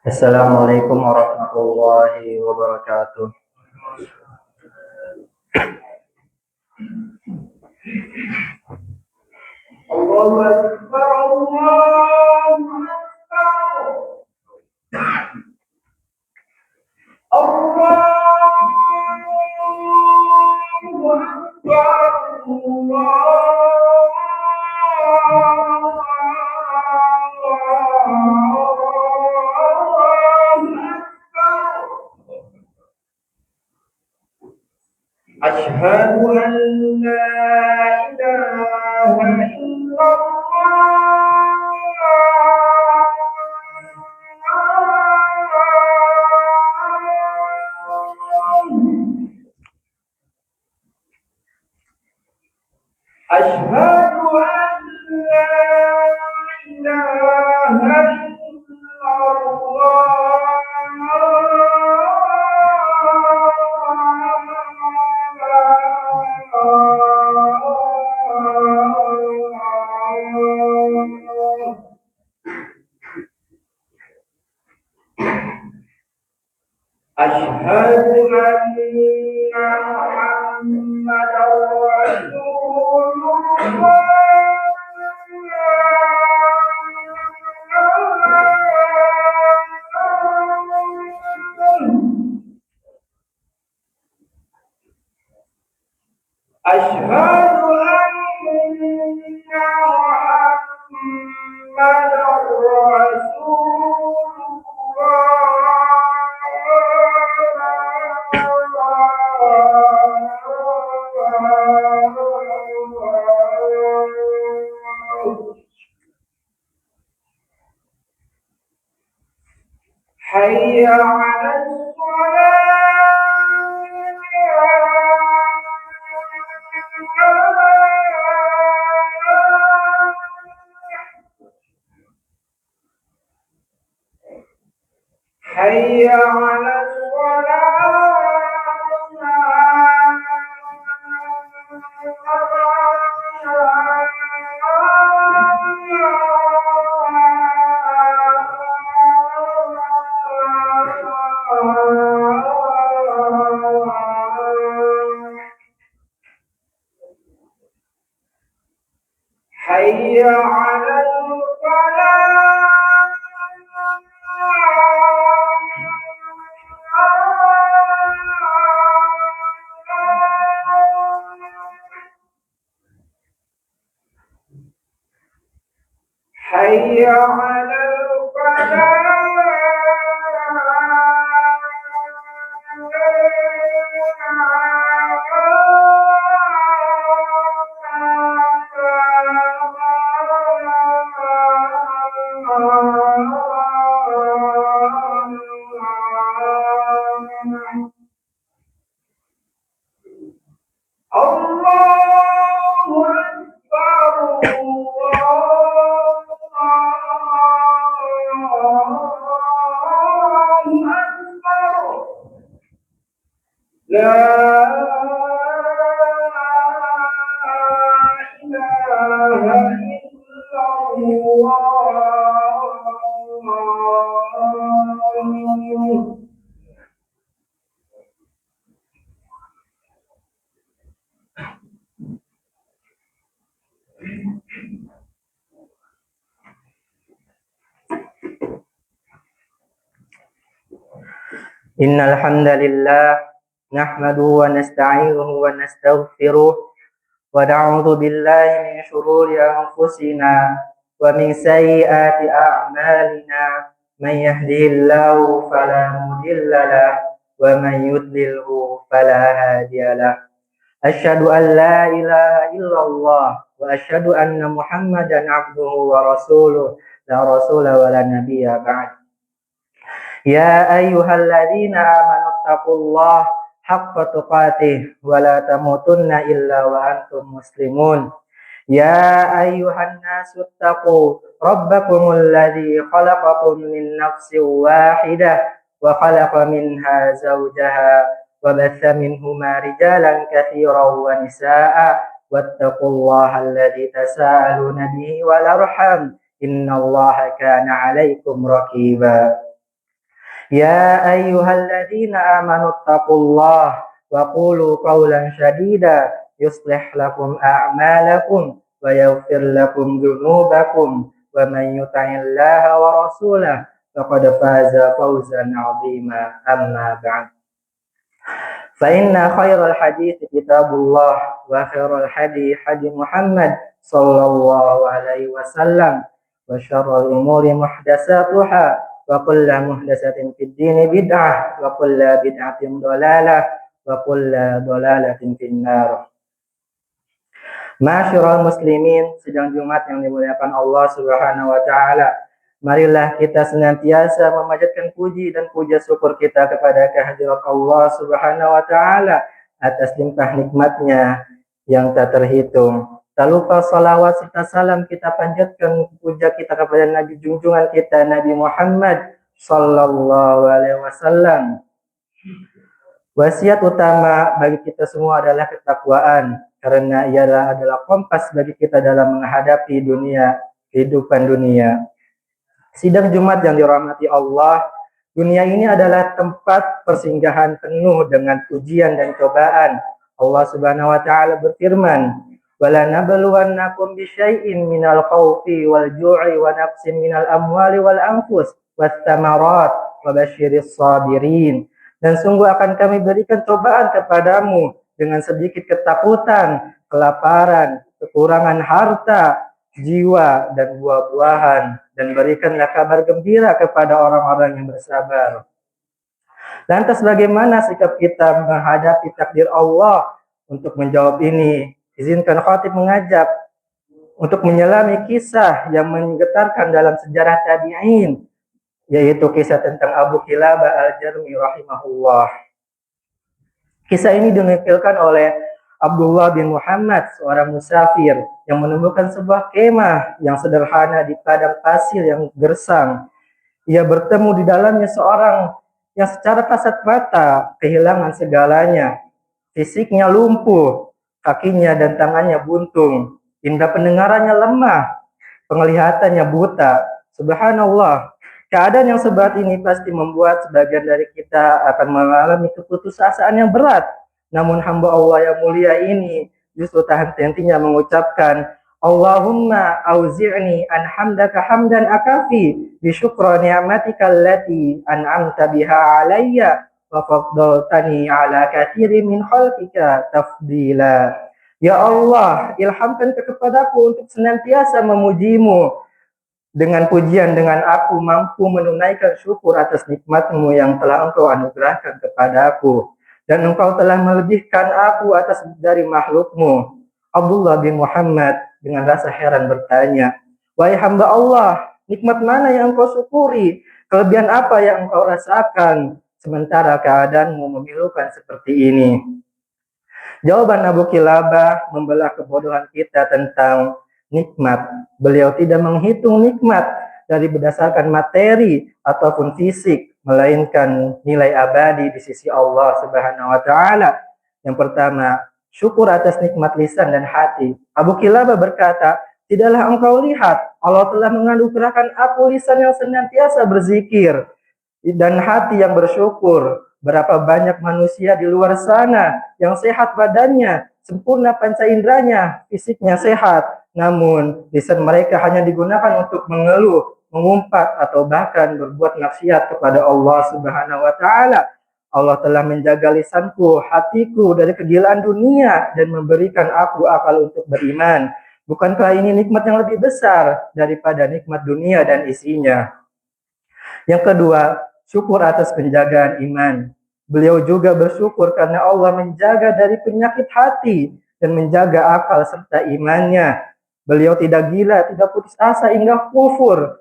Assalamualaikum warahmatullahi wabarakatuh. Allahu Akbar, Allahu Akbar. Allahu Akbar. أشهد أن لا إله إلا الله. أشهد أن لا إله إلا الله. أشهد أن محمدا رسول الله. أشهد أن محمدا رسول الله. حي على حي على حي على حي على الله أكبر، الله أكبر. لا إله إلا الله. Innal hamdalillah nahmaduhu wa nasta'inuhu wa nastaghfiruh wa na'udzu billahi min shururi anfusina wa min sayyiati a'malina. Man yahdihillahu fala mudilla lahu wa man yudlilhu fala hadiya lahu. Asyhadu an la ilaha illallah wa asyhadu anna Muhammadan abduhu wa rasuluh, la rasula wa la nabiyya ba'd. Ya ayyuhalladzina amanu taqullaha haqqa tuqatih wa la tamutunna illa wa antum muslimun. Ya ayyuhan nasu taqu rabbakumul ladzi khalaqakum min nafsin wahidah wa khalaqa minha zawjaha wa batha minhuma rijalan katsiran wa nisaa'a wattaqullaha alladzi tasaaluna bihi wal arham innallaha kana 'alaikum raqiba. Ya ayyuhalladzina amanu taqullaha wa qulu qawlan sadida yuslih lakum a'malakum wa yaghfir lakum dzunubakum wa man yuti'illaha wa rasulahu faqad faza fawzan 'azima. Amma ba'd. Fa inna khairal hadits kitabullah wa khairal hadi hadi Muhammad sallallahu alaihi wasallam wa syarrul umuri muhdatsatuha wa kullu muhdatsatin fid dini bid'ah wa kullu bid'atin dhalalah wa kullu dhalalatin finnar. Ma'asyiral muslimin, sidang Jumat yang dimuliakan Allah Subhanahu wa taala. Marilah kita senantiasa memanjatkan puji dan puja syukur kita kepada kehadirat Allah Subhanahu wa taala atas limpah nikmatnya yang tak terhitung. Tak lupa salawat serta salam kita panjatkan puja kita kepada Nabi junjungan kita Nabi Muhammad sallallahu alaihi wasallam. Wasiat utama bagi kita semua adalah ketakwaan, karena ia adalah kompas bagi kita dalam menghadapi kehidupan dunia. Sidang Jumat yang dirahmati Allah, dunia ini adalah tempat persinggahan penuh dengan ujian dan cobaan. Allah Subhanahu wa taala berfirman, "Wala nabluwannakum bisyai'in minal khaufi wal ju'i wa naqsin minal amwali wal anfus was tsamarat wa basyiris sabirin." Dan sungguh akan kami berikan cobaan kepadamu dengan sedikit ketakutan, kelaparan, kekurangan harta, jiwa, dan buah-buahan, dan berikanlah kabar gembira kepada orang-orang yang bersabar. Lantas bagaimana sikap kita menghadapi takdir Allah? Untuk menjawab ini, izinkan khatib mengajak untuk menyelami kisah yang menggetarkan dalam sejarah tabi'in, yaitu kisah tentang Abu Kilabah al-Jarmi rahimahullah. Kisah ini dinukilkan oleh Abdullah bin Muhammad, seorang musafir yang menemukan sebuah kemah yang sederhana di padang pasir yang gersang. Ia bertemu di dalamnya seorang yang secara kasat mata kehilangan segalanya. Fisiknya lumpuh, kakinya dan tangannya buntung, indera pendengarannya lemah, penglihatannya buta. Subhanallah, keadaan yang seberat ini pasti membuat sebagian dari kita akan mengalami keputusasaan yang berat. Namun hamba Allah yang mulia ini justru tak henti-hentinya mengucapkan, Allahumma auzi'ni an hamdaka hamdan akafi bi syukra ni'matika allati an'amta biha alayya wa faddaltani ala katsirin min khalqika tafdila. Ya Allah, ilhamkan kepadaku untuk senantiasa memujimu dengan pujian, dengan aku mampu menunaikan syukur atas nikmat-Mu yang telah Engkau anugerahkan kepadaku. Dan Engkau telah melebihkan aku atas dari makhluk-Mu. Abdullah bin Muhammad dengan rasa heran bertanya, wahai hamba Allah, nikmat mana yang Engkau syukuri? Kelebihan apa yang Engkau rasakan? Sementara keadaanmu memilukan seperti ini. Jawaban Abu Kilabah membelah kebodohan kita tentang nikmat. Beliau tidak menghitung nikmat dari berdasarkan materi ataupun fisik, melainkan nilai abadi di sisi Allah Subhanahu wa taala. Yang pertama, syukur atas nikmat lisan dan hati. Abu Kilabah berkata, tidaklah engkau lihat Allah telah menganugerahkan aku lisan yang senantiasa berzikir dan hati yang bersyukur. Berapa banyak manusia di luar sana yang sehat badannya, sempurna panca inderanya, fisiknya sehat, namun lisan mereka hanya digunakan untuk mengeluh, mengumpat, atau bahkan berbuat maksiat kepada Allah Subhanahu wa taala. Allah telah menjaga lisanku, hatiku dari kegilaan dunia dan memberikan aku akal untuk beriman. Bukankah ini nikmat yang lebih besar daripada nikmat dunia dan isinya? Yang kedua, syukur atas penjagaan iman. Beliau juga bersyukur karena Allah menjaga dari penyakit hati dan menjaga akal serta imannya. Beliau tidak gila, tidak putus asa hingga kufur.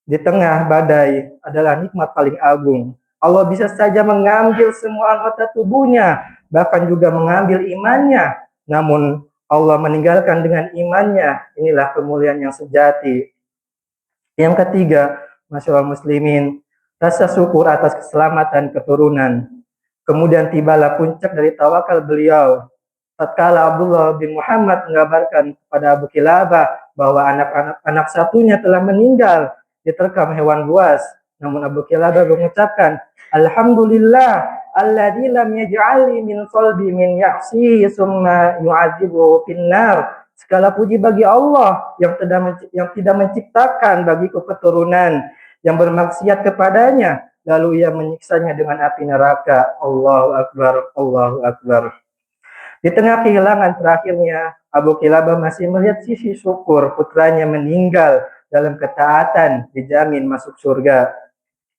Di tengah badai adalah nikmat paling agung. Allah bisa saja mengambil semua anggota tubuhnya, bahkan juga mengambil imannya. Namun Allah meninggalkan dengan imannya. Inilah kemuliaan yang sejati. Yang ketiga, masyaallah muslimin, rasa syukur atas keselamatan keturunan. Kemudian tibalah puncak dari tawakal beliau. Tatkala Abdullah bin Muhammad mengabarkan kepada Abu Kilabah bahwa anak satunya telah meninggal diterkam hewan buas. Namun Abu Kilabah mengucapkan, Alhamdulillah alladzi lam yaj'alni min qalbi min ya'si summa yu'adzibu finnar. Segala puji bagi Allah yang tidak menciptakan bagiku keturunan yang bermaksiat kepadanya, lalu ia menyiksanya dengan api neraka. Allahu Akbar, Allahu Akbar. Di tengah kehilangan terakhirnya, Abu Kilabah masih melihat sisi syukur putranya meninggal dalam ketaatan, dijamin masuk surga.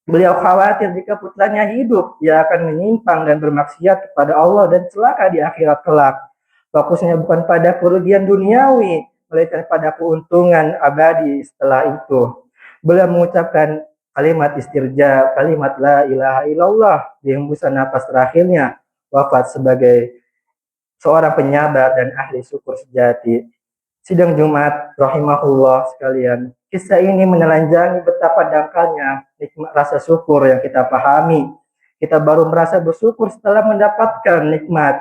Beliau khawatir jika putranya hidup, ia akan menyimpang dan bermaksiat kepada Allah dan celaka di akhirat kelak. Fokusnya bukan pada kerugian duniawi, melainkan pada keuntungan abadi setelah itu. Beliau mengucapkan kalimat istirja, kalimat la ilaha illallah di hembusan napas terakhirnya, wafat sebagai seorang penyabar dan ahli syukur sejati. Sidang Jumat rahimahullah sekalian, kisah ini menelanjangi betapa dangkalnya nikmat rasa syukur yang kita pahami. Kita baru merasa bersyukur setelah mendapatkan nikmat.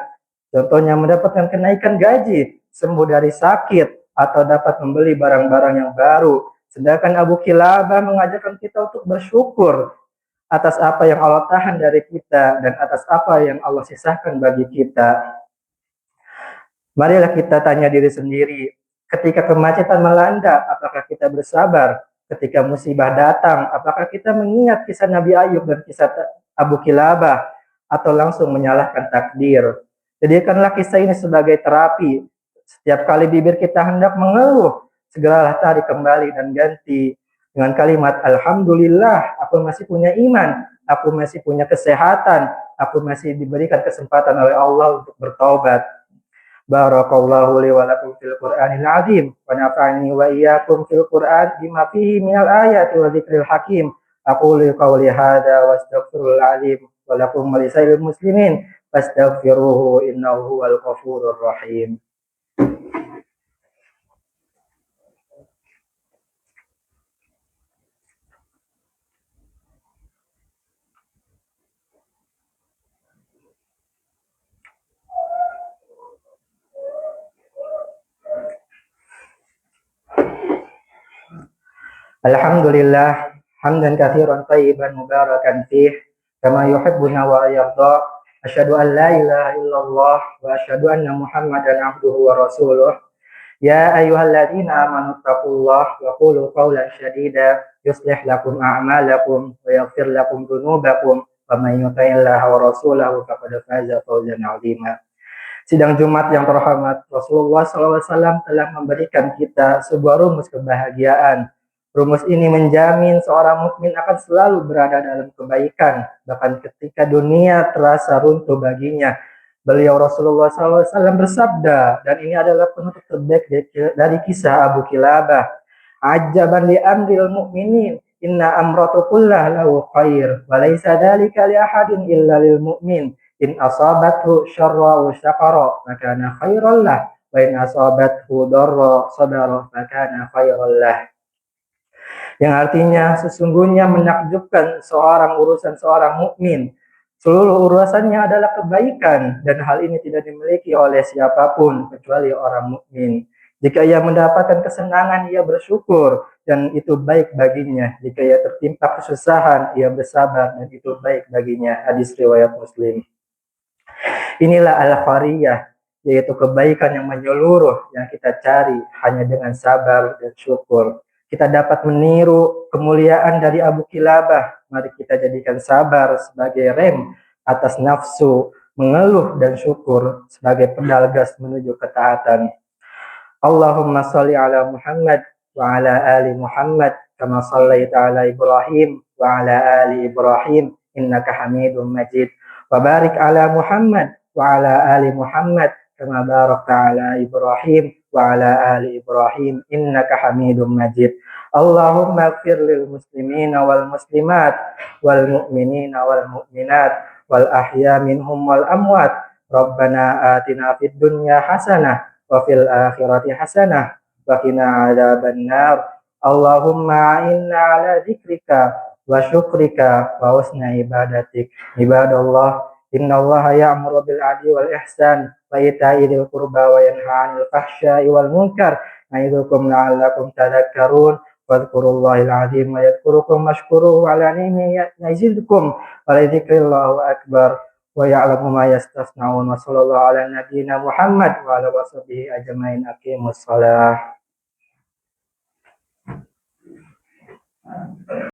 Contohnya mendapatkan kenaikan gaji, sembuh dari sakit, atau dapat membeli barang-barang yang baru. Sedangkan Abu Kilabah mengajarkan kita untuk bersyukur atas apa yang Allah tahan dari kita dan atas apa yang Allah sisakan bagi kita. Marilah kita tanya diri sendiri, ketika kemacetan melanda, apakah kita bersabar? Ketika musibah datang, apakah kita mengingat kisah Nabi Ayub dan kisah Abu Kilabah, atau langsung menyalahkan takdir? Jadikanlah kisah ini sebagai terapi. Setiap kali bibir kita hendak mengeluh, segeralah tarik kembali dan ganti dengan kalimat Alhamdulillah, aku masih punya iman, aku masih punya kesehatan, aku masih diberikan kesempatan oleh Allah untuk bertaubat. Barakallahu li wa lakum fil Qur'anil azim wa nafa'ani wa iyyakum fil Qur'an bima fihi minal ayati wa dzikril hakim. Aqulu qawli hadza wa astaghfirul azim wa lakum wa lisairil muslimin fastaghfiruhu innahu huwal ghafurur rahim. Alhamdulillah hamdan katsiran thayyiban mubarakan fih kama yuhibbuna wa yarda. Asyhadu an la ilaha illallah wa asyhadu anna Muhammadan abduhu wa rasuluh. Ya ayyuhalladzina amanu taqullaha wa qulu qawlan sadida yuslih lakum a'malakum wa yaghfir lakum dzunubakum wa may yuti'illaha wa rasulahu faqad faza fawzan 'azima. Sidang Jumat yang terhormat, Rasulullah SAW telah memberikan kita sebuah rumus kebahagiaan. Rumus ini menjamin seorang mukmin akan selalu berada dalam kebaikan, bahkan ketika dunia terasa runtuh baginya. Beliau Rasulullah SAW bersabda, dan ini adalah penutup terbaik dari kisah Abu Kilabah. Ajaban li amril mu'minin, inna amratu kullah lahu khair, wa laysa dhalika li ahadin illa lil mu'min. In asabathu syarra wa syakara, makana khairan lah, wa in asabathu darra sabara, makana khairan lah. Yang artinya sesungguhnya menakjubkan urusan seorang mukmin. Seluruh urusannya adalah kebaikan dan hal ini tidak dimiliki oleh siapapun kecuali orang mukmin. Jika ia mendapatkan kesenangan, ia bersyukur dan itu baik baginya. Jika ia tertimpa kesusahan, ia bersabar dan itu baik baginya. Hadis riwayat Muslim. Inilah al-khariyah, yaitu kebaikan yang menyeluruh yang kita cari hanya dengan sabar dan syukur. Kita dapat meniru kemuliaan dari Abu Kilabah. Mari kita jadikan sabar sebagai rem atas nafsu, mengeluh dan syukur sebagai pedal gas menuju ketaatan. Allahumma sholli ala Muhammad wa ala ali Muhammad kama shallaita ala Ibrahim wa ala ali Ibrahim innaka Hamidum Majid. Wa barik ala Muhammad wa ala ali Muhammad kama barakta ala Ibrahim wa ala ali Ibrahim innaka Hamidum Majid. Allahumma ighfir lil muslimina wal muslimat wal mu'minina wal mu'minat wal ahya minhum wal amwat. Rabbana atina fid dunya hasanah wa fil akhirati hasanah wa qina adzabannar. Allahumma inna ala dzikrika wa syukrika wa husni ibadatik. Ibadallah, innallaha ya'muru bil 'adli wal ihsan wa ita'i dzil qurba wa yanha 'anil fahsya'i wal munkar نعظكم لعلكم تذكرون واذكروا الله العظيم يذكركم واشكروه على نعمه يزدكم ولذكر الله أكبر ويعلم ما يستصنعون وصلى الله على نبينا محمد وعلى وصحبه أجمعين أقيموا الصلاة